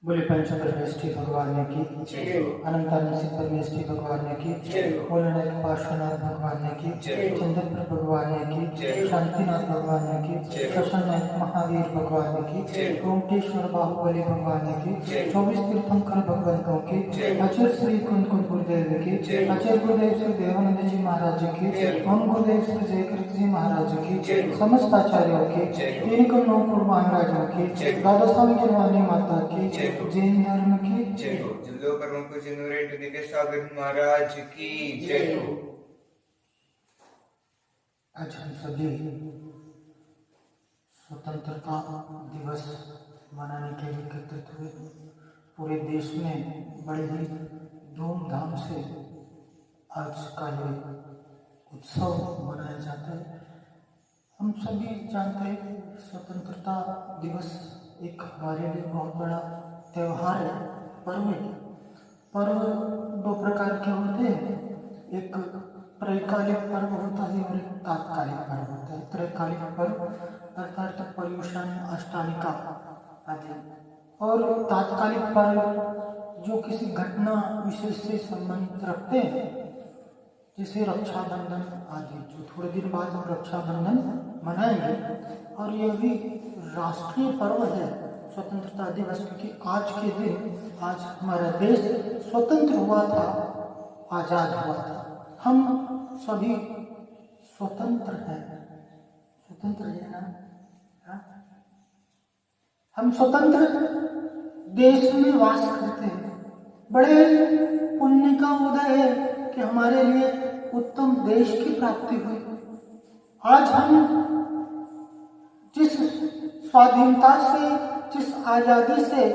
बोले पंचंद्र मेष्ठी भगवान ने की, अनंतानंद परमेष्ठी भगवान ने की, भोलेनाथ पार्श्वनाथ भगवान ने की, चंद्रपुर भगवान ने की, शांतिनाथ भगवान ने की, शशनाथ महावीर भगवान ने की, ओमकेश्वर बाहुबली भगवान ने की, 24 तीर्थंकर भगवंतों की, आचार्य श्री कुंद गुरुदेव की, आचार्य गुरुदेव श्री देवानंद जी महाराज की, ओम गुरुदेव श्री जयकृत जी महाराज की, समस्त आचार्यों की, तीन करोड़ महाराजों की, दादा स्वामी जन्मानी माता की, जैन धर्म की जय हो। जिल्लो प्रमुख जिनुरेट निके सागर महाराज की जय हो। आज हम सभी स्वतंत्रता दिवस मनाने के लिए एकत्रित हुए। पूरे देश में बड़े ही धूमधाम से आज का ये उत्सव मनाया जाता है। हम सभी जानते हैं कि स्वतंत्रता दिवस एक हमारे लिए बहुत बड़ा त्योहार है, पर्व है। पर्व दो प्रकार के होते हैं, एक त्रैकालिक पर्व होता है और एक तात्कालिक पर्व होता है। त्रैकालिक पर्व अर्थात पर्युषण, अष्टालिका आदि, और तात्कालिक पर्व जो किसी घटना विशेष से संबंध रखते हैं, जैसे रक्षाबंधन आदि, जो थोड़े दिन बाद हम रक्षाबंधन मनाएंगे। और यह भी राष्ट्रीय पर्व है स्वतंत्रता दिवस, क्योंकि आज के दिन, आज हमारा देश स्वतंत्र हुआ था, आजाद हुआ था। हम सभी स्वतंत्र हैं, स्वतंत्र है ना? हम स्वतंत्र देश में वास करते हैं। बड़े पुण्य का उदय है कि हमारे लिए उत्तम देश की प्राप्ति हुई। आज हम जिस स्वाधीनता से, जिस आजादी से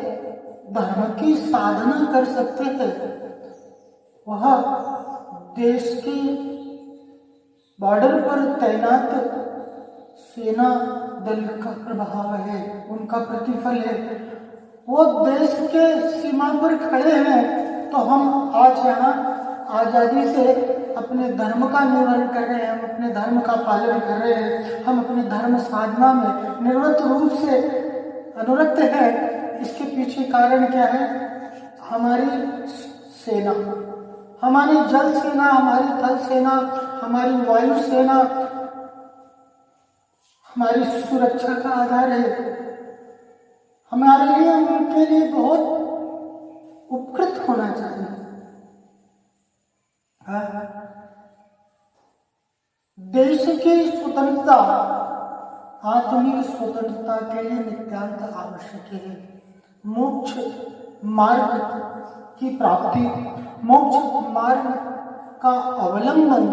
धर्म की साधना कर सकते थे, वह देश के बॉर्डर पर तैनात सेना दल का प्रभाव है, उनका प्रतिफल है। वो देश के सीमा पर खड़े हैं, तो हम आज यहाँ आजादी से अपने धर्म का निर्वहन कर रहे हैं, हम अपने धर्म का पालन कर रहे हैं, हम अपने धर्म साधना में निरंतर रूप से अनुरक्त है। इसके पीछे कारण क्या है? हमारी सेना, हमारी जल सेना, हमारी थल सेना, हमारी वायु सेना हमारी सुरक्षा का आधार है। हमारे लिए, उनके लिए बहुत उपकृत होना चाहिए। देश की स्वतंत्रता आत्मिक स्वतंत्रता के लिए नितांत आवश्यक है। मोक्ष मार्ग की प्राप्ति, मोक्ष मार्ग का अवलंबन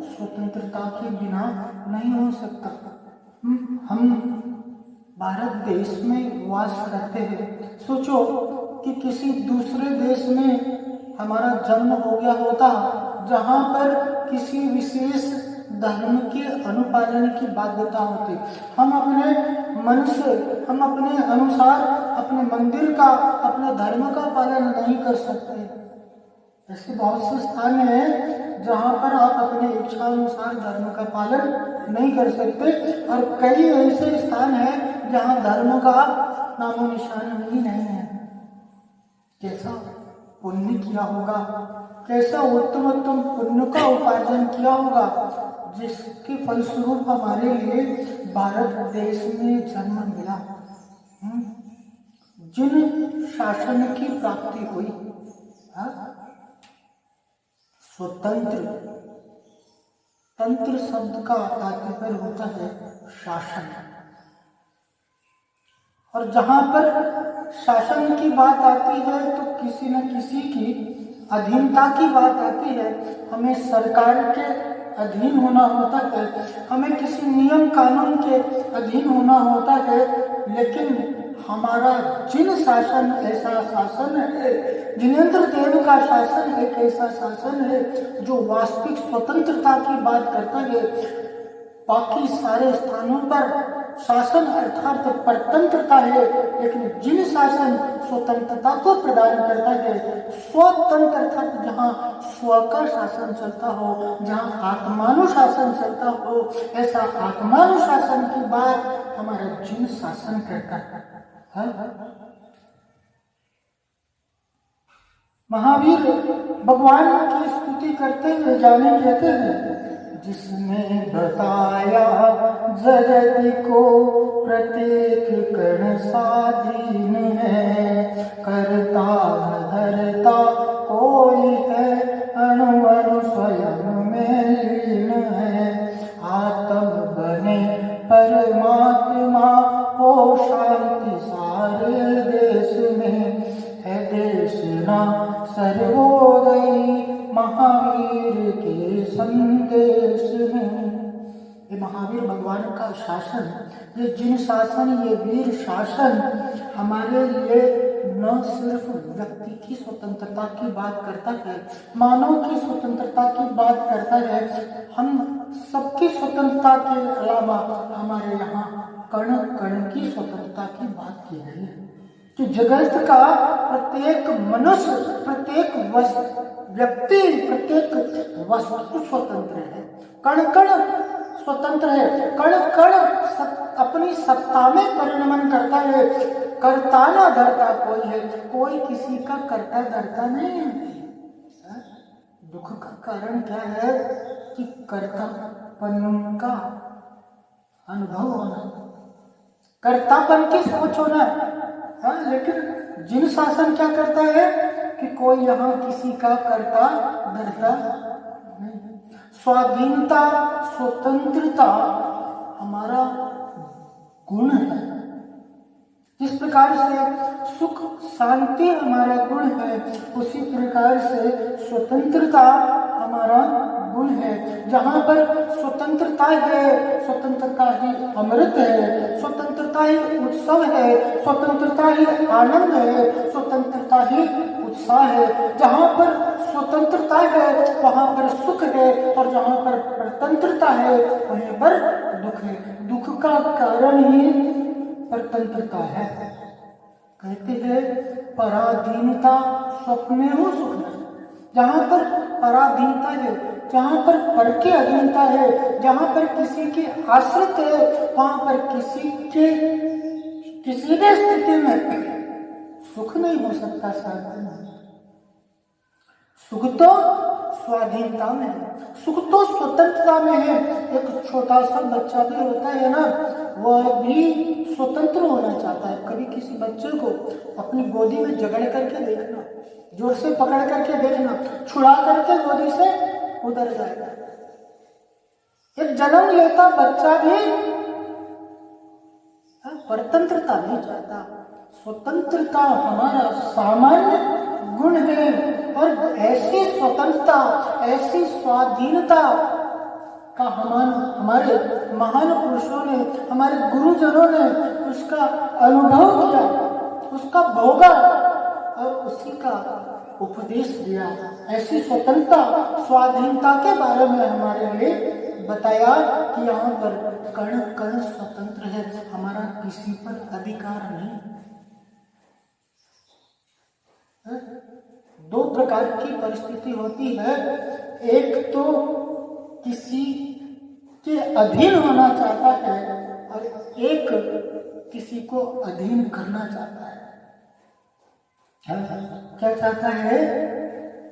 स्वतंत्रता के बिना नहीं हो सकता। हम भारत देश में वास करते हैं। सोचो कि किसी दूसरे देश में हमारा जन्म हो गया होता, जहाँ पर किसी विशेष धर्म के अनुपालन की बाध्यता होती। हम अपने मन से, हम अपने अनुसार अपने मंदिर का, अपने धर्म का पालन नहीं कर सकते। ऐसे बहुत से स्थान हैं जहाँ पर आप अपने इच्छा अनुसार धर्म का पालन नहीं कर सकते, और कई ऐसे स्थान हैं जहाँ धर्म का नामो निशान ही नहीं है। कैसा पुण्य किया होगा, कैसा उत्तम उत्तम पुण्य का उपार्जन किया होगा, जिसके फलस्वरूप हमारे लिए भारत देश में जन्म मिला, जिन शासन की प्राप्ति हुई। स्वतंत्र, तंत्र शब्द का तात्पर्य होता है शासन, और जहां पर शासन की बात आती है तो किसी न किसी की अधीनता की बात आती है। हमें सरकार के अधीन होना होता है, हमें किसी नियम कानून के अधीन होना होता है। लेकिन हमारा जिन शासन ऐसा शासन है, जिनेंद्र देव का शासन एक ऐसा शासन है जो वास्तविक स्वतंत्रता की बात करता है। बाकी सारे स्थानों पर शासन अर्थात परतंत्रता है, लेकिन जिन शासन स्वतंत्रता को प्रदान करता है, स्वतंत्र अर्थात जहाँ स्व का शासन चलता हो, जहाँ आत्मानुशासन चलता हो, ऐसा आत्मानुशासन की बात हमारा जिन शासन करता है। महावीर भगवान की स्तुति करते हुए जाने कहते हैं, जिसने बताया जगत को प्रत्येक कण स्वाधीन है, करता धरता कोई है, अणु अणु स्वयं में लीन है, आत्म बने परमात्मा हो शांति सारे देश में, है देश ना सर्वोदयी महावीर के संदेश में। ये महावीर भगवान का शासन, ये जिन शासन, ये वीर शासन हमारे लिए न सिर्फ व्यक्ति की स्वतंत्रता की बात करता है, मानव की स्वतंत्रता की बात करता है, हम सबकी स्वतंत्रता के अलावा हमारे यहाँ कण कण की स्वतंत्रता की बात की गई है कि जगत का प्रत्येक मनुष्य, प्रत्येक व्यक्ति, प्रत्येक वस्तु स्वतंत्र है, कण कण स्वतंत्र है, कण कण अपनी सत्ता में परिणमन करता है, कर्ता ना धरता कोई है, कोई किसी का कर्ता धरता नहीं है। दुख का कारण क्या है कि कर्तापन का अनुभव होना, कर्तापन की सोच होना। लेकिन जिन शासन क्या करता है कि कोई यहाँ किसी का कर्ता धरता नहीं। स्वाधीनता, स्वतंत्रता हमारा गुण है। जिस प्रकार से सुख शांति हमारा गुण है, उसी प्रकार से स्वतंत्रता हमारा गुण है। जहाँ पर स्वतंत्रता है, स्वतंत्रता ही अमृत है, स्वतंत्रता ही उत्सव है, स्वतंत्रता ही आनंद है, स्वतंत्रता ही उत्साह है। जहाँ पर स्वतंत्रता है वहाँ पर सुख है, और जहाँ पर स्वतंत्रता है वहीं पर दुख है। दुख का कारण ही परतंत्रता है। कहते हैं पराधीनता स्वप्ने हो सुख नहीं। जहाँ पर पराधीनता है, जहाँ पर पर के अधीनता है, जहाँ पर किसी के आश्रित है, वहाँ पर किसी भी स्थिति में सुख नहीं हो सकता। शांति में सुख तो स्वाधीनता में है, सुख तो स्वतंत्रता में है। एक छोटा सा बच्चा भी होता है ना, वह भी स्वतंत्र होना चाहता है। कभी किसी बच्चे को अपनी गोदी में जकड़ करके देखना, जोर से पकड़ करके देखना, छुड़ा करके गोदी से उधर जाएगा। एक जन्म लेता बच्चा भी परतंत्रता नहीं चाहता। स्वतंत्रता हमारा सामान्य गुण है, और ऐसी स्वतंत्रता, ऐसी स्वाधीनता का हमारे महान पुरुषों ने, हमारे गुरुजनों ने उसका अनुभव किया, उसका भोगा और उसी का उपदेश दिया। ऐसी स्वतंत्रता, स्वाधीनता के बारे में हमारे लिए बताया कि यहाँ पर कण कण स्वतंत्र है, हमारा किसी पर अधिकार नहीं। दो प्रकार की परिस्थिति होती है, एक तो किसी के अधीन होना चाहता है, और एक किसी को अधीन करना चाहता है। क्या चाहता है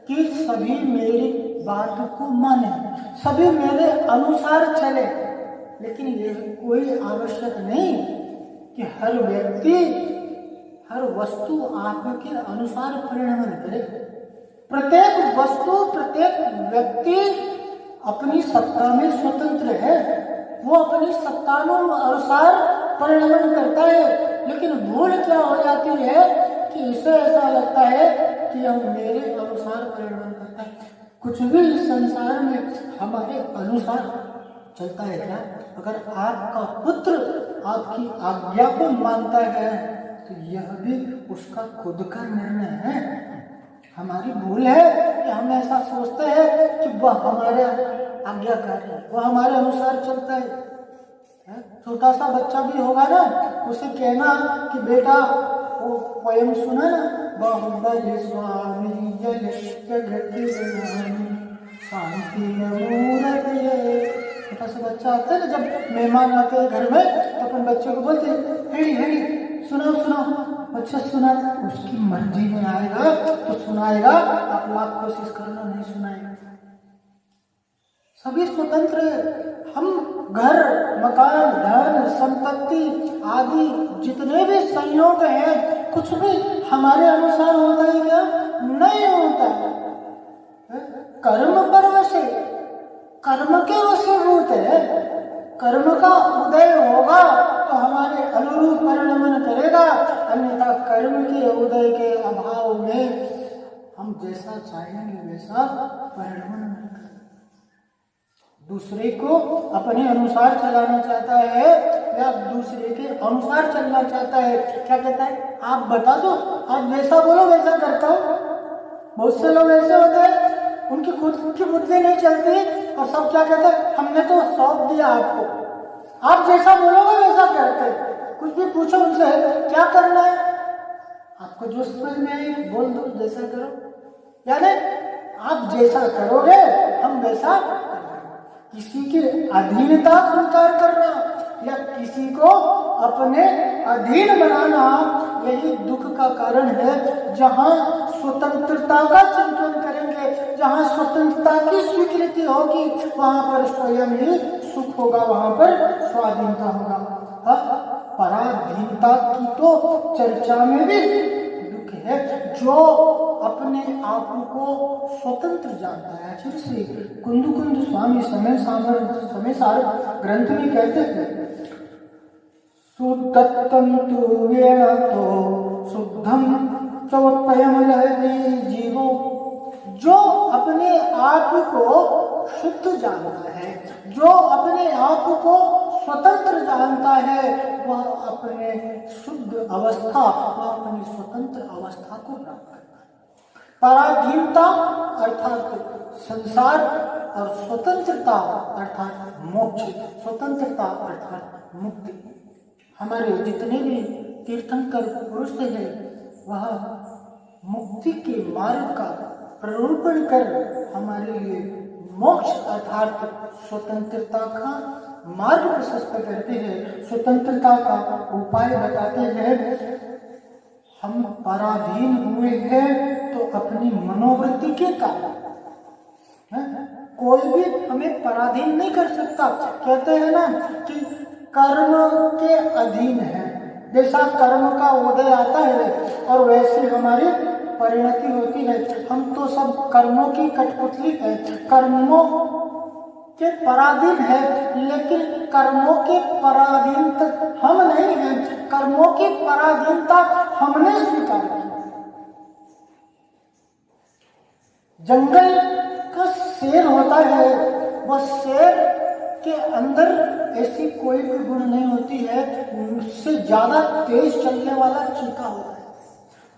कि सभी मेरी बात को माने, सभी मेरे अनुसार चले। लेकिन यह कोई आवश्यक नहीं कि हर व्यक्ति, हर वस्तु आपके अनुसार परिणमन करे। प्रत्येक वस्तु, प्रत्येक व्यक्ति अपनी सत्ता में स्वतंत्र है, वो अपनी सत्ताओं अनुसार परिणमन करता है। लेकिन भूल क्या हो जाती है कि इसे ऐसा लगता है कि हम मेरे अनुसार परिणमन करता है। कुछ भी इस संसार में हमारे अनुसार चलता है क्या? अगर आपका पुत्र आपकी आज्ञा को मानता है तो यह भी उसका खुद का निर्णय है। हमारी भूल है कि हम ऐसा सोचते हैं कि वह हमारे आज्ञाकारी है, वह हमारे अनुसार चलता है। छोटा सा बच्चा भी होगा ना, उसे कहना कि बेटा वो पोयम सुना ना, बाहुबली स्वामी जल जगति शांति मूरत। छोटा सा बच्चा आता है ना, जब मेहमान आते हैं घर में तो अपन बच्चे को बोलते हैं हेड़ी हेड़ी सुनाओ सुनाओ, अच्छा सुना, उसकी मर्जी में आएगा तो सुनाएगा, आप लाख कोशिश करना नहीं सुनाएगा। सभी स्वतंत्र है। हम घर, मकान, धन, संपत्ति आदि जितने भी संयोग हैं, कुछ भी हमारे अनुसार होता है क्या? नहीं होता। कर्म पर वश, कर्म के वशीभूत है। कर्म का उदय होगा तो हमारे अनुरूप परिणमन करेगा, अन्यथा कर्म के उदय के अभाव में हम जैसा चाहेंगे वैसा परिणमन नहीं करेंगे। दूसरे को अपने अनुसार चलाना चाहता है या दूसरे के अनुसार चलना चाहता है, क्या कहता है? आप बता दो, आप जैसा बोलो वैसा करता हूँ। बहुत से लोग ऐसे होते हैं, उनकी खुद की बुद्धि नहीं चलती और सब क्या कहते हैं? हमने तो सौंप दिया आपको, आप जैसा बोलोगे वैसा करते। कुछ भी पूछो उनसे, क्या करना है? आपको जो समझ में आई बोल दो, जैसा करो। यानी आप जैसा करोगे हम वैसा। किसी की अधीनता स्वीकार करना या किसी को अपने अधीन बनाना, यही दुख का कारण है। जहाँ स्वतंत्रता का चिंतन करेंगे, जहाँ स्वतंत्रता की स्वीकृति होगी, वहाँ पर स्वयं ही सुख होगा, वहाँ पर स्वाधीनता होगा। पराधीनता की तो चर्चा में भी दुख है। जो अपने आप को स्वतंत्र जानता है, आखिर से कुंदु कुंद स्वामी समय सार ग्रंथ में कहते हैं, सुतत्तम तु वेणतो शुद्धम चौत्पयमलहरी जीवो। जो अपने आप को शुद्ध जानता है, जो अपने आप को स्वतंत्र जानता है, वह अपने शुद्ध अवस्था, वह अपनी स्वतंत्र अवस्था को प्राप्त करता है। पराधीनता अर्थात संसार और स्वतंत्रता अर्थात मोक्ष, स्वतंत्रता अर्थात मुक्ति। हमारे जितने भी तीर्थंकर पुरुष हैं, वह मुक्ति के मार्ग का प्ररूपण कर हमारे लिए मोक्ष अर्थात स्वतंत्रता का मार्ग प्रशस्त करते हैं, स्वतंत्रता का उपाय बताते हैं। हम पराधीन हुए हैं तो अपनी मनोवृत्ति के कारण, कोई भी हमें पराधीन नहीं कर सकता। कहते हैं ना कि कर्म के अधीन है, जैसा कर्म का उदय आता है और वैसे हमारी परिणति होती है। हम तो सब कर्मों की कठपुतली है, कर्मों के पराधीन है, लेकिन कर्मों के पराधीन तक हम नहीं हैं। कर्मों की पराधीनता हमने स्वीकार की। जंगल का शेर होता है, वह शेर के अंदर ऐसी कोई भी गुण नहीं होती है, उससे ज्यादा तेज चलने वाला चीता होता है।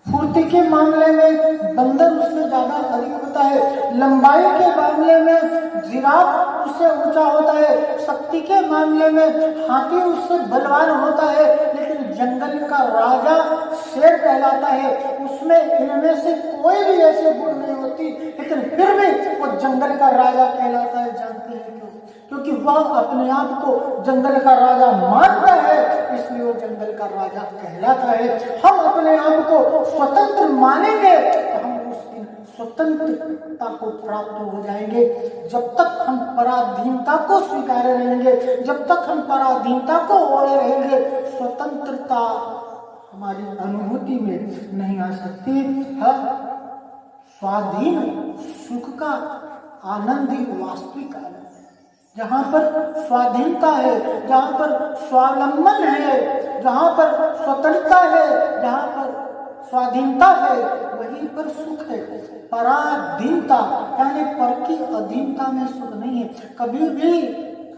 फुर्ती के मामले में बंदर उससे ज्यादा अधिक होता है, लंबाई के मामले में जिराफ उससे ऊंचा होता है, शक्ति के मामले में हाथी उससे बलवान होता है, लेकिन जंगल का राजा शेर कहलाता है। उसमें इनमें से कोई भी ऐसे गुण नहीं होती, लेकिन फिर भी वो जंगल का राजा कहलाता है। जानते हैं क्यों? क्योंकि वह अपने आप को जंगल का राजा मानता है, इसलिए वो जंगल का राजा कहलाता है। हम अपने आप को स्वतंत्र मानेंगे तो हम उस दिन स्वतंत्रता को प्राप्त हो जाएंगे। जब तक हम पराधीनता को स्वीकार रहेंगे, जब तक हम पराधीनता को ओढ़े रहेंगे, स्वतंत्रता हमारी अनुभूति में नहीं आ सकती। स्वाधीन सुख का आनंद ही वास्तविक आनंद है। जहाँ पर स्वाधीनता है, जहाँ पर स्वावलंबन है, जहाँ पर स्वतंत्रता है, जहाँ पर स्वाधीनता है, वहीं पर सुख है। पराधीनता यानी पर की अधीनता में सुख नहीं है। कभी भी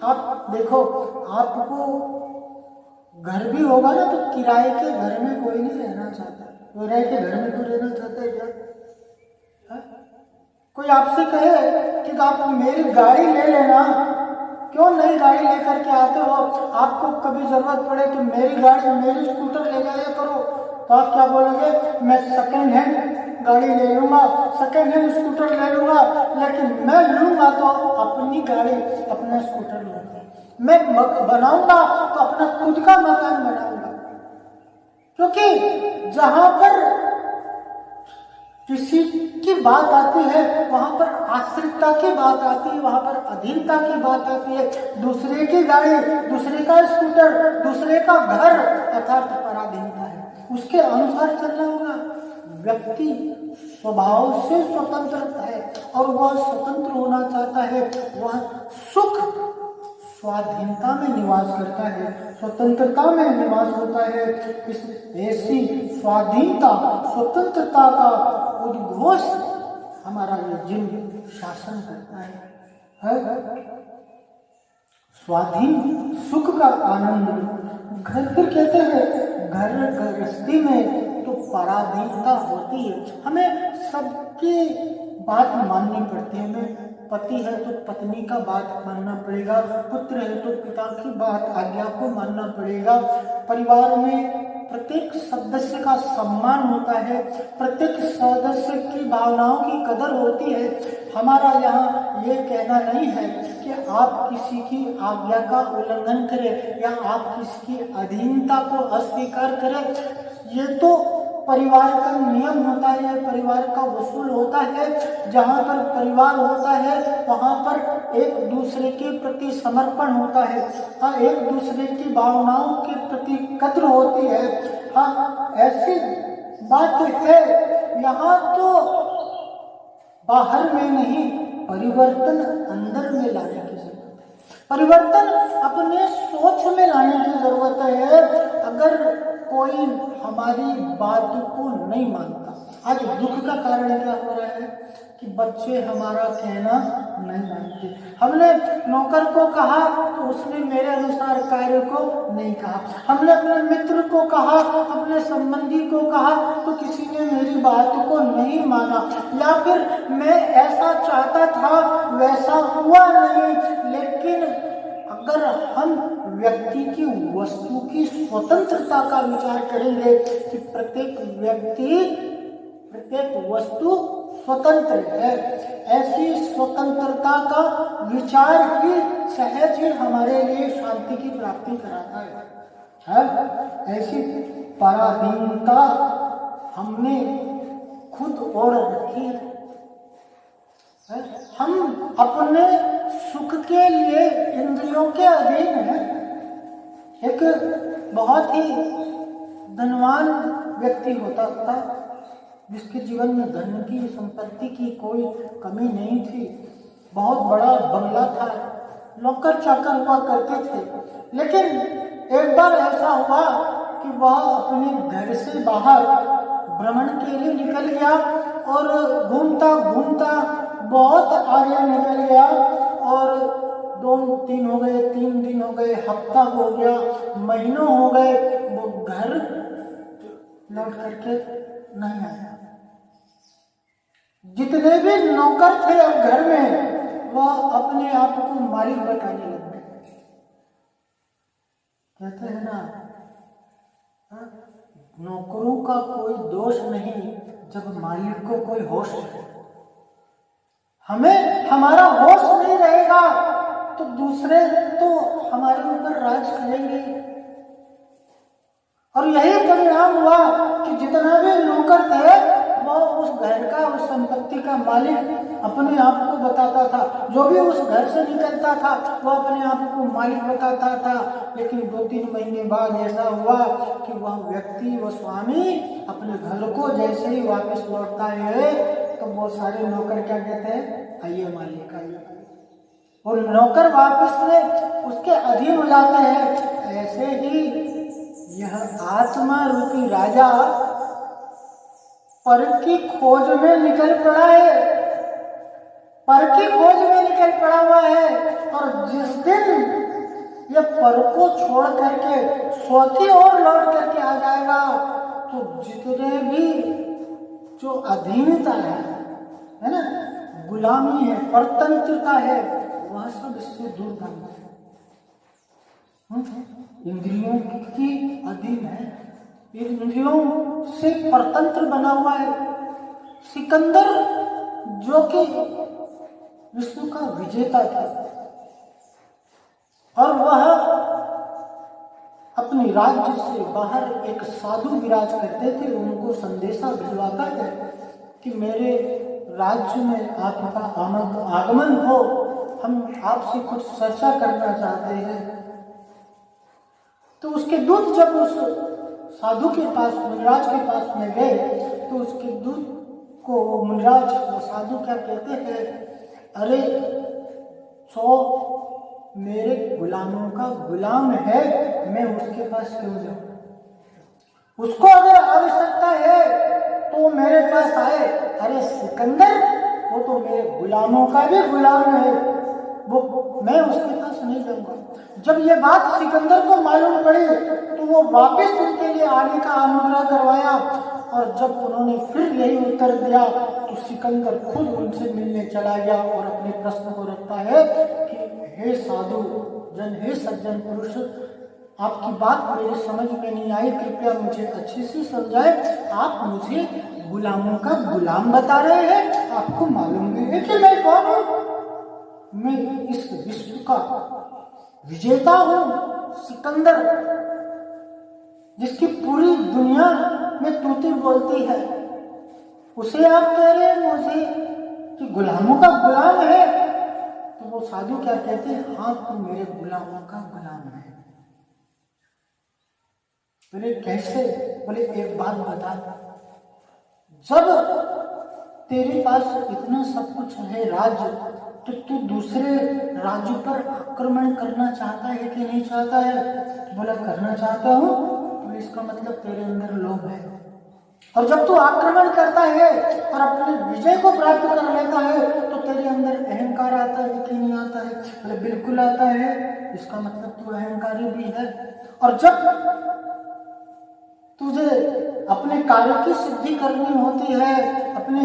आप देखो, आपको घर भी होगा ना, तो किराए के घर में कोई नहीं रहना चाहता। किराए के घर में कोई रहना चाहता है क्या? कोई आपसे कहे कि आप मेरी गाड़ी ले लेना, क्यों नई गाड़ी लेकर के आते हो? आपको कभी जरूरत पड़े तो मेरी गाड़ी, मेरी स्कूटर ले जाया करो, तो आप क्या बोलोगे? मैं सेकेंड हैंड गाड़ी ले लूंगा, सेकेंड हैंड स्कूटर ले लूंगा, लेकिन मैं लूंगा तो अपनी गाड़ी, अपना स्कूटर लूंगा। मैं बनाऊंगा तो अपना खुद का मकान बनाऊंगा। क्योंकि जहां पर किसी की बात आती है वहां पर आश्रितता की बात आती है, वहां पर अधीनता की बात आती है। दूसरे की गाड़ी, दूसरे का स्कूटर, दूसरे का घर अर्थात पराधीनता है, उसके अनुसार चलना होगा। व्यक्ति स्वभाव से स्वतंत्र है और वह स्वतंत्र होना चाहता है, वह सुख स्वाधीनता में निवास करता है, स्वतंत्रता में निवास होता है। इस ऐसी स्वाधीनता स्वतंत्रता का उद्घोष हमारा ये जिन शासन करता है? स्वाधीन सुख का आनंद। घर फिर कहते हैं घर गृहस्थी में तो पराधीनता होती है, हमें सबकी बात माननी पड़ती है। हमें पति है तो पत्नी का बात मानना पड़ेगा, पुत्र है तो पिता की बात आज्ञा को मानना पड़ेगा। परिवार में प्रत्येक सदस्य का सम्मान होता है, प्रत्येक सदस्य की भावनाओं की कदर होती है। हमारा यहाँ ये कहना नहीं है कि आप किसी की आज्ञा का उल्लंघन करें या आप किसी की अधीनता को अस्वीकार करें। ये तो परिवार का नियम होता है, परिवार का वसूल होता है। जहाँ पर परिवार होता है वहाँ पर एक दूसरे के प्रति समर्पण होता है, हाँ, एक दूसरे की भावनाओं के प्रति कद्र होती है। हाँ, ऐसी बात है। यहाँ तो बाहर में नहीं, परिवर्तन अंदर में लाने की जरूरत है, परिवर्तन अपने सोच में लाने की जरूरत है। अगर कोई हमारी बात को नहीं मानता, आज दुख का कारण क्या हो रहा है कि बच्चे हमारा कहना नहीं मानते। हमने नौकर को कहा तो उसने मेरे अनुसार कार्य को नहीं कहा, हमने अपने मित्र को कहा, अपने संबंधी को कहा तो किसी ने मेरी बात को नहीं माना, या फिर मैं ऐसा चाहता था वैसा हुआ नहीं। लेकिन अगर हम व्यक्ति की वस्तु की स्वतंत्रता का विचार करेंगे कि प्रत्येक व्यक्ति प्रत्येक वस्तु स्वतंत्र है, ऐसी स्वतंत्रता का विचार ही सहज ही हमारे लिए शांति की प्राप्ति कराता है। ऐसी पराधीनता हमने खुद ओढ़ रखी है। हम अपने सुख के लिए इंद्रियों के अधीन हैं। एक बहुत ही धनवान व्यक्ति होता था जिसके जीवन में धन की संपत्ति की कोई कमी नहीं थी, बहुत बड़ा बंगला था, नौकर चाकर हुआ करते थे। लेकिन एक बार ऐसा हुआ कि वह अपने घर से बाहर भ्रमण के लिए निकल गया और घूमता घूमता बहुत आगे निकल गया और 2 दिन हो गए, 3 दिन हो गए, हफ्ता हो गया, महीनों हो गए, वो घर लौट करके नहीं आया। जितने भी नौकर थे अब घर में वह अपने आप को मालिक बताने लग गए। कहते हैं ना, नौकरों का कोई दोष नहीं जब मालिक को कोई होश है। हमें हमारा होश नहीं रहेगा तो दूसरे तो हमारे ऊपर राज करेंगे। और यही परिणाम हुआ कि जितना भी नौकर थे वो उस घर का, उस संपत्ति का मालिक अपने आप को बताता था। जो भी उस घर से निकलता था वो अपने आप को मालिक बताता था। लेकिन 2-3 महीने बाद ऐसा हुआ कि वह व्यक्ति, वो स्वामी अपने घर को जैसे ही वापस लौटता है तो वो सारे नौकर क्या कहते हैं, आइए मालिक आइए। और नौकर वापस में उसके अधीन हो जाते हैं। ऐसे ही यह आत्मा रूपी राजा पर की खोज में निकल पड़ा है, पर की खोज में निकल पड़ा हुआ है। और जिस दिन यह पर को छोड़ करके स्व की ओर लौट करके आ जाएगा तो जितने भी जो अधीनता है ना, गुलामी है, परतंत्रता है, वह सब इससे दूर भाग जाए। इंद्रियों की अधीन है, इंद्रियों से परतंत्र बना हुआ है। सिकंदर जो कि विश्व का विजेता था और वह अपनी राज्य से बाहर एक साधु विराज करते थे, उनको संदेशा भिजवाता है कि मेरे राज्य में आपका आगमन हो, हम आपसे कुछ चर्चा करना चाहते हैं। तो उसके दूत जब उस साधु के पास, मुनिराज के पास में गए, तो उसके दूत को मुनिराज, वो साधु क्या कहते हैं, अरे मेरे गुलामों का गुलाम है, मैं उसके पास क्यों जाऊं? उसको अगर आवश्यकता है तो मेरे पास आए। अरे सिकंदर, वो तो मेरे गुलामों का भी गुलाम है, वो मैं उसके पास नहीं जाऊंगा। जब ये बात सिकंदर को मालूम पड़ी तो वो वापस उनके लिए आने का अनुग्रह करवाया, और जब उन्होंने फिर यही उत्तर दिया तो सिकंदर खुद उनसे मिलने चला गया और अपने प्रश्न को रखता है कि हे साधु जन, हे सज्जन पुरुष, आपकी बात मेरे समझ में नहीं आई, कृपया मुझे अच्छे से समझाए। आप मुझे गुलामों का गुलाम बता रहे हैं, आपको मालूम नहीं है कि मैं कौन हूं? मैं इस विश्व का विजेता हूं, सिकंदर, जिसकी पूरी दुनिया में तूती बोलती है, उसे आप कह रहे हैं मुझे कि गुलामों का गुलाम है? तो वो साधु क्या कहते हैं, हाँ तू मेरे गुलामों का गुलाम है। बोले कैसे? बोले एक बात बता, जब तेरे पास इतना सब कुछ है राज्य, तो तू दूसरे राज्य पर आक्रमण करना चाहता है कि नहीं चाहता है? बोला करना चाहता हूँ। तो इसका मतलब तेरे अंदर लोभ है, और जब तू आक्रमण करता है और अपने विजय को प्राप्त कर लेता है तो तेरे अंदर अहंकार आता है कि नहीं आता है? बोले बिल्कुल आता है, इसका मतलब तू अहंकारी भी है। और जब तुझे अपने कार्य की सिद्धि करनी होती है, अपने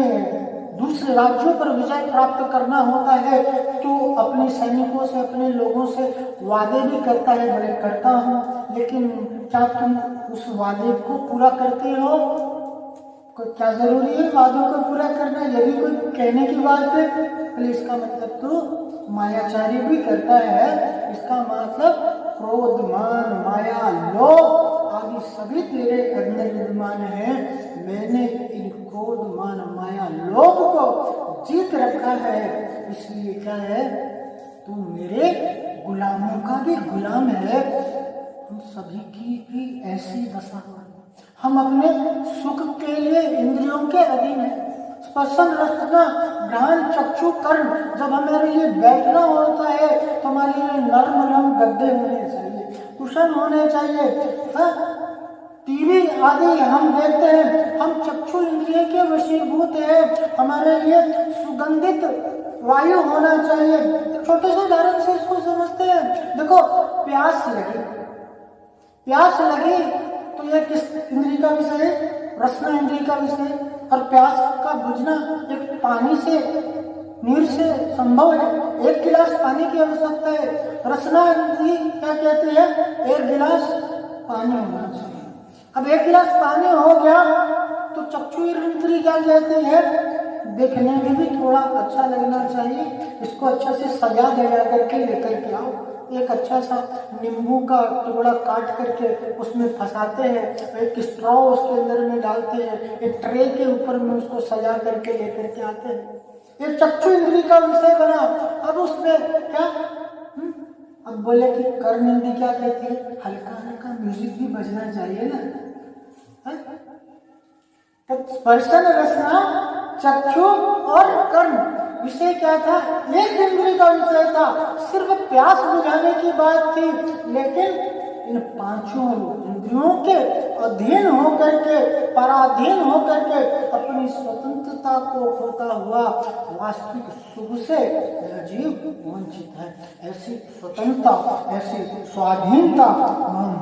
दूसरे राज्यों पर विजय प्राप्त करना होता है, तो अपने सैनिकों से, अपने लोगों से वादे भी करता है। बोले करता हूँ, लेकिन क्या तुम उस वादे को पूरा करते हो? क्या जरूरी है वादों को पूरा करना? यदि कोई कहने की बात है, बोले इसका मतलब तो मायाचारी भी करता है। इसका मतलब क्रोध, मान, माया, लोभ आदि सभी तेरे अंदर विद्यमान है। मैंने इन क्रोध, मान, माया, लोभ को जीत रखा है, इसलिए क्या है, तू मेरे गुलामों का भी गुलाम है। हम सभी की भी ऐसी दशा है, हम अपने सुख के लिए इंद्रियों के अधीन है। स्पर्शन, रसना, घ्राण, चक्षु, कर्ण, जब हमारे लिए बैठना होता है तो हमारे लिए नर्म नरम गद्दे होने चाहिए, कुशन होने चाहिए। टीवी आदि हम देखते हैं, हम चक्षु इंद्रिय के वशीभूत हैं, हमारे लिए सुगंधित वायु होना चाहिए। छोटे से उदाहरण से इसको समझते हैं। देखो, प्यास लगी तो यह किस इंद्रिय का विषय है? रसना इंद्रिय का विषय। और प्यास का बुझना एक पानी से, नीर से संभव है। एक गिलास पानी की आवश्यकता है। रसना इंद्रिय क्या कहते हैं? एक गिलास पानी होना चाहिए। अब एक गिलास पानी हो गया तो चक्षु इंद्रिय क्या कहते हैं? देखने में भी थोड़ा अच्छा लगना चाहिए, इसको अच्छा से सजा दया करके लेकर के आओ। एक अच्छा सा नींबू का टुकड़ा काट करके उसमें फंसाते हैं, एक स्ट्रॉ उसके अंदर में डालते हैं, एक ट्रे के ऊपर में उसको सजा करके लेकर के आते हैं। एक चक्षु इंद्रिय का विषय बना। अब उसमें क्या, अब बोले कि कर्ण इंद्रिय क्या कहती है? हल्का हल्का म्यूजिक भी बजना चाहिए ना। तो स्पर्शन, रसना, चक्षु और कर्ण विषय क्या था? एक इंद्रिय का विषय था, सिर्फ प्यास बुझाने की बात थी। लेकिन इन पांचों इंद्रियों के अधीन होकर के, पराधीन होकर के अपनी स्वतंत्रता को खोता हुआ वास्तविक सुख से जीव वंचित है। ऐसी स्वतंत्रता, ऐसी स्वाधीनता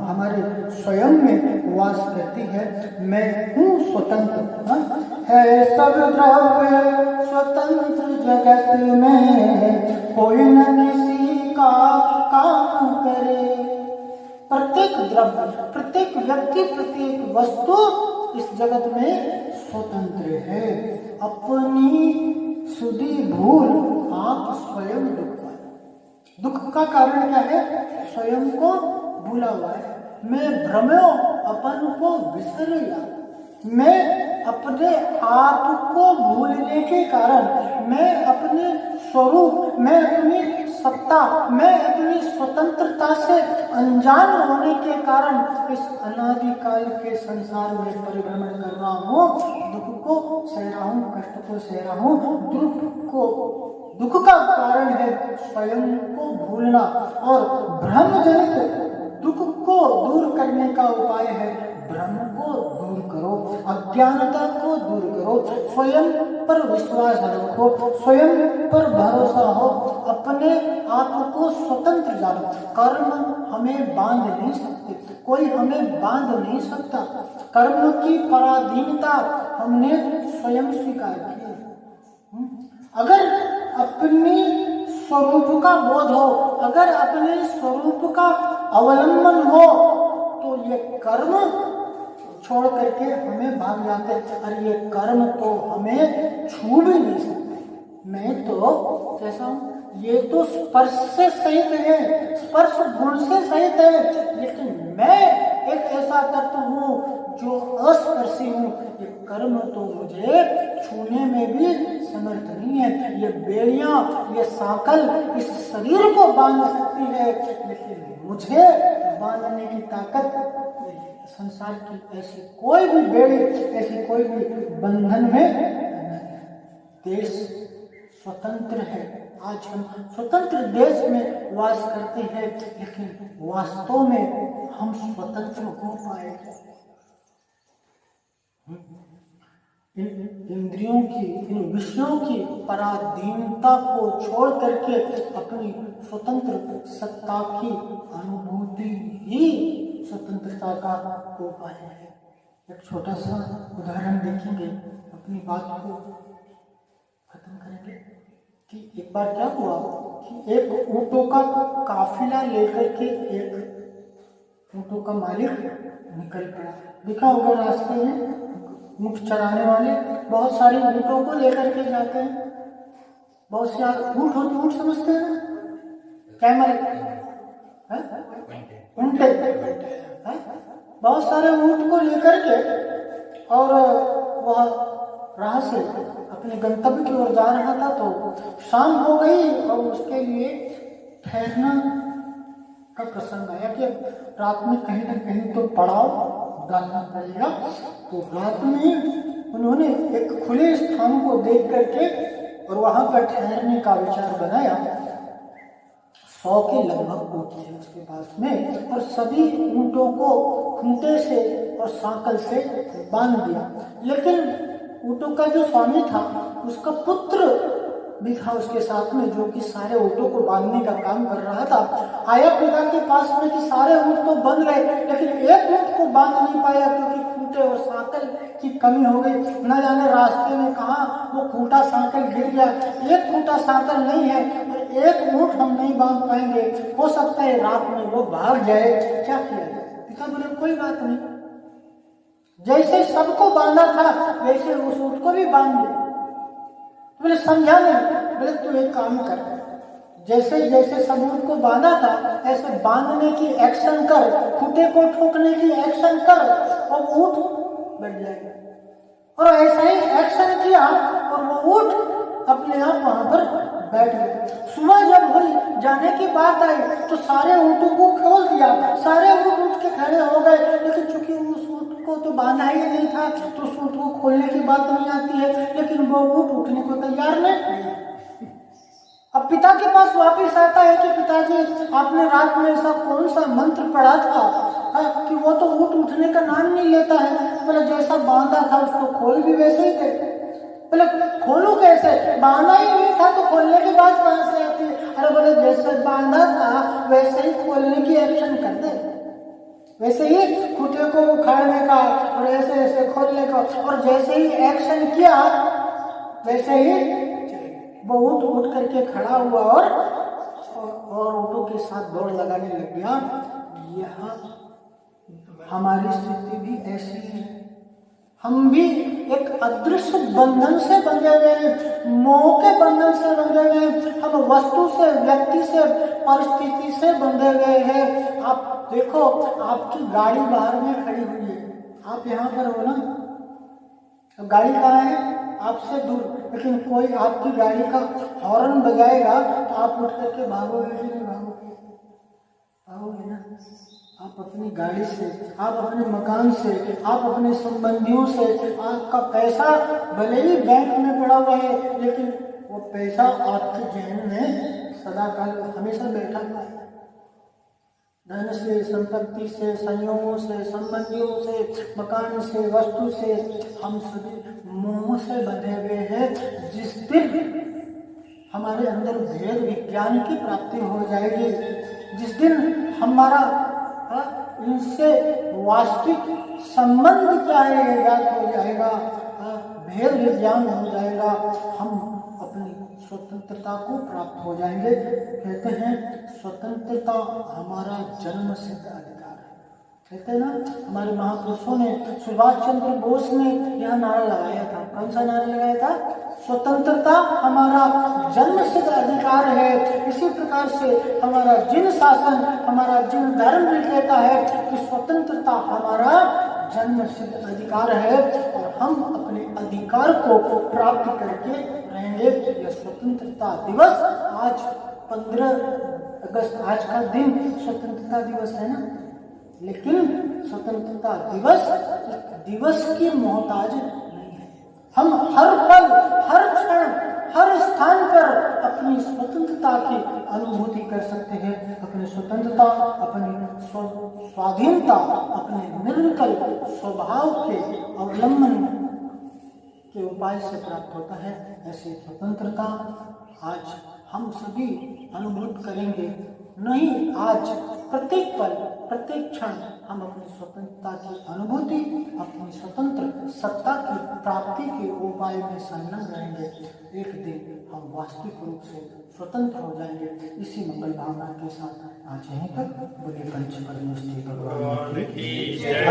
हमारे स्वयं में वास करती है। मैं हूँ स्वतंत्र, है सब द्रव्य स्वतंत्र जगत में, कोई न किसी का काम करे। प्रत्येक द्रव्य, प्रत्येक व्यक्ति, प्रत्येक वस्तु इस जगत में स्वतंत्र है। अपनी सुधि भूल आप स्वयं दुख पाए। दुख का कारण क्या है? स्वयं को भूला हुआ है। मैं भ्रम्यो अपन को विसरिया। मैं अपने आप को भूलने के कारण, मैं अपने स्वरूप, मैं अपनी सत्ता, मैं अपनी स्वतंत्रता से अनजान होने के कारण इस अनादिकाल के संसार में परिभ्रमण कर रहा हूँ। दुख को सह रहा हूँ, कष्ट को सह रहा हूँ। दुख का कारण है स्वयं को भूलना, और भ्रम जनित दुख को दूर करने का उपाय है भ्रम को दूर करो, अज्ञानता को दूर करो, स्वयं पर विश्वास रखो, स्वयं पर भरोसा हो, अपने आप को स्वतंत्र जानो। कर्म हमें बांध नहीं सकते, कोई हमें बांध नहीं सकता। कर्म की पराधीनता हमने स्वयं स्वीकार की। अगर अपने स्वरूप का बोध हो, अगर अपने स्वरूप का अवलंबन हो, तो ये कर्म छोड़ करके हमें भाग जाते, और ये कर्म तो हमें छू भी नहीं सकते। मैं तो कैसा हूँ, ये तो स्पर्श से सहित है, स्पर्श गुण से सहित है, लेकिन मैं एक ऐसा तत्व हूँ जो अस्पर्शी हूँ। ये कर्म तो मुझे छूने में भी समर्थ नहीं है। ये बेड़ियां, ये सांकल इस शरीर को बांध सकती है, लेकिन मुझे बांधने की ताकत नहीं। संसार की ऐसी कोई भी बेड़ी, ऐसी कोई भी बंधन में नहीं। देश स्वतंत्र है, आज हम स्वतंत्र देश में वास करते हैं, लेकिन वास्तव में हम स्वतंत्र हो पाएंगे? इंद्रियों की, इन विषयों की पराधीनता को छोड़ करके अपनी स्वतंत्र सत्ता की अनुभूति ही स्वतंत्रता का उपाय है। एक छोटा सा उदाहरण देखेंगे, अपनी बात को खत्म करेंगे। कि एक बार क्या हुआ कि एक ऊँटों का काफिला लेकर के एक ऊँटों का मालिक निकल पड़ा। दिखा होगा रास्ते में ऊँट चराने वाले बहुत सारे ऊँटों को लेकर के जाते हैं। बहुत से ऊँट होते, ऊँट समझते हैं ना, कैमरे ऊँटे, बहुत सारे ऊँट को लेकर के, और वह राह से अपने गंतव्य की ओर जा रहा था। तो शाम हो गई और उसके लिए ठहरना का प्रसंग आया कि रात में कहीं ना कहीं तो पड़ाव डालना पड़ेगा। तो रात में उन्होंने एक खुले स्थान को देख करके और वहां पर ठहरने का विचार बनाया। 100 के लगभग ऊँट थे उसके पास में, और सभी ऊँटों को खूंटे से और सांकल से बांध दिया। लेकिन ऊँटों का जो स्वामी था, उसका पुत्र भी था उसके साथ में, जो कि सारे ऊँटों को बांधने का काम कर रहा था। आया पिता के पास में कि सारे ऊँट तो बंध गए, लेकिन एक ऊँट को बांध नहीं पाया क्योंकि खूंटे और सांकल की कमी हो गई। न जाने रास्ते में कहाँ वो खूंटा सांकल गिर गया। एक खूंटा सांकल नहीं है और एक ऊँट हम नहीं बांध पाएंगे, हो सकता है रात में वो भाग जाए। क्या किया? पिता बोले कोई बात नहीं, जैसे सबको बांधा था वैसे उस ऊँट को भी बांध दे। बोले समझा नहीं। बोले तू एक काम कर, जैसे जैसे सब ऊँट को बांधा था ऐसे बांधने की एक्शन कर, खूंटे को ठोकने की एक्शन कर, और ऊँट बैठ जाएगा। और ऐसा ही एक्शन किया और वो ऊँट अपने आप वहां पर बैठ गए। सुबह जब हुई, जाने की बात आई तो सारे ऊँटों को खोल दिया, सारे ऊँट उठ के खड़े हो गए। लेकिन चूंकि उस ऊँट को तो बांधा ही नहीं था तो उस ऊँट को खोलने की बात नहीं आती है, लेकिन वो ऊँट उठने को तैयार नहीं। अब पिता के पास वापिस आता है कि पिताजी आपने रात में ऐसा कौन सा मंत्र पढ़ा था कि वो तो ऊँट उठने का नाम नहीं लेता है। बोले जैसा बांधा था उसको खोल भी वैसे ही थे। बोले खोलू कैसे, बांधा ही नहीं था तो खोलने की बात कहाँ से आती है? अरे बोले जैसे बांधा था वैसे ही खोलने की एक्शन कर दे, वैसे ही खूंटे को उखाड़ने का और ऐसे ऐसे खोलने का, और जैसे ही एक्शन किया वैसे ही वो ऊँट उठ करके खड़ा हुआ और ऊँटों के साथ दौड़ लगाने लग गया। यह हमारी स्थिति भी ऐसी है। हम भी एक अदृश्य बंधन से बंधे हुए हैं, मोह के बंधन से बंधे हुए हैं। हम वस्तु से, व्यक्ति से, परिस्थिति से बंधे हुए हैं। आप देखो, आपकी गाड़ी बाहर में खड़ी हुई है, आप यहाँ पर हो ना, तो गाड़ी कहाँ है? आपसे दूर। लेकिन कोई आपकी गाड़ी का हॉर्न बजाएगा तो आप उठ करके भागोगे कि नहीं भागोगे? भागोगे ना। आप अपनी गाड़ी से, आप अपने मकान से, आप अपने संबंधियों से, आपका पैसा भले ही बैंक में पड़ा हुआ है, लेकिन वो पैसा आपके जेब में सदा काल हमेशा बैठा हुआ है। धन से, संपत्ति से, संयोगों से, संबंधियों से, मकान से, वस्तु से, हम सभी मोह से बंधे हुए हैं। जिस दिन हमारे अंदर भेद विज्ञान की प्राप्ति हो जाएगी, जिस दिन हमारा इनसे वास्तविक संबंध क्या है ज्ञात हो जाएगा, भेद विज्ञान हो जाएगा, हम अपनी स्वतंत्रता को प्राप्त हो जाएंगे। कहते हैं स्वतंत्रता हमारा जन्म सिद्ध अधिकार है। कहते हैं ना, हमारे महापुरुषों ने, सुभाष चंद्र बोस ने यह नारा लगाया था। कौन सा नारा लगाया था? स्वतंत्रता हमारा जन्म सिद्ध अधिकार है। इसी प्रकार से हमारा जिन शासन, हमारा जिन धर्म भी कहता है कि स्वतंत्रता हमारा जन्म सिद्ध अधिकार है, और हम अपने अधिकार को प्राप्त करके रहेंगे। यह स्वतंत्रता दिवस आज 15 अगस्त, आज का दिन स्वतंत्रता दिवस है ना, लेकिन स्वतंत्रता दिवस एक दिवस की मोहताज नहीं है। हम हर पल, हर क्षण, हर स्थान पर अपनी स्वतंत्रता की अनुभूति कर सकते हैं। अपनी स्वतंत्रता, अपनी स्वाधीनता, अपने निर्विकल स्वभाव के अवलंबन के उपाय से प्राप्त होता है। ऐसी स्वतंत्रता आज हम सभी अनुभूत करेंगे। नहीं, आज प्रत्येक पल, प्रत्येक क्षण हम अपनी स्वतंत्रता की अनुभूति, अपनी स्वतंत्र सत्ता की प्राप्ति के उपाय में संलग्न रहेंगे। एक दिन हम वास्तविक रूप से स्वतंत्र हो जाएंगे। इसी मंगल भावना के साथ आज यहीं तक। बोले पंच परमेश्वरी भगवान की जय,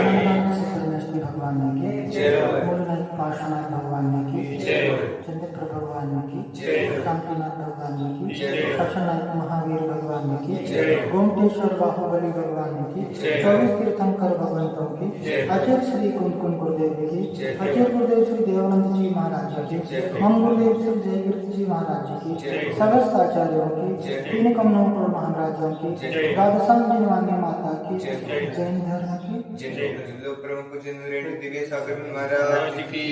परमेश्वरी भगवान की जय, मूलनाथ पार्श्वनाथ भगवान की जय, चंद्रप्र भगवान की जय, कांतिनाथ भगवान की जय, सचनाथ महावीर भगवान की जय, गोमटेश्वर बाहुबली भगवान की जय, 24 तीर्थंकर भगवंतों की जय, आचार्य श्री कुंकुम गुरुदेव की जय, आचार्य गुरुदेव श्री देवानंद जी महाराज की जय, हम गुरुदेव श्री जयगिरि जी महाराज की जय, समस्त आचार्यों की, तीन कमलों पर महाराजों की, द्वादशां जिनवानी माता की, जैन धर्म की, प्रमुख महाराज की